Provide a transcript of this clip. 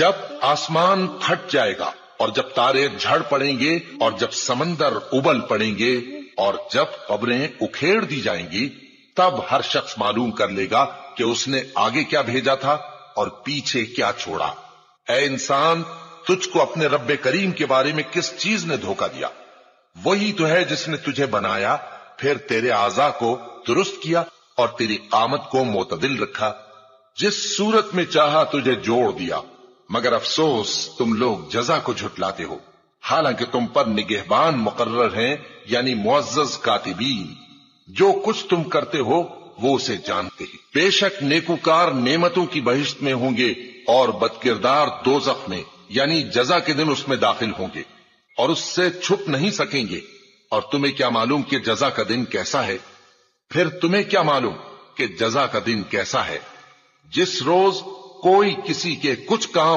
جب آسمان پھٹ جائے گا اور جب تارے جھڑ پڑیں گے اور جب سمندر ابل پڑیں گے اور جب قبریں اکھیڑ دی جائیں گی، تب ہر شخص معلوم کر لے گا کہ اس نے آگے کیا بھیجا تھا اور پیچھے کیا چھوڑا۔ اے انسان، تجھ کو اپنے رب کریم کے بارے میں کس چیز نے دھوکہ دیا؟ وہی تو ہے جس نے تجھے بنایا، پھر تیرے اعضاء کو درست کیا اور تیری قامت کو معتدل رکھا، جس صورت میں چاہا تجھے جوڑ دیا، مگر افسوس تم لوگ جزا کو جھٹلاتے ہو، حالانکہ تم پر نگہبان مقرر ہیں، یعنی معزز کاتبین، جو کچھ تم کرتے ہو وہ اسے جانتے ہیں۔ بے شک نیکوکار نعمتوں کی بہشت میں ہوں گے اور بدکردار دوزخ میں، یعنی جزا کے دن اس میں داخل ہوں گے اور اس سے چھپ نہیں سکیں گے۔ اور تمہیں کیا معلوم کہ جزا کا دن کیسا ہے؟ پھر تمہیں کیا معلوم کہ جزا کا دن کیسا ہے؟ جس روز کوئی کسی کے کچھ کام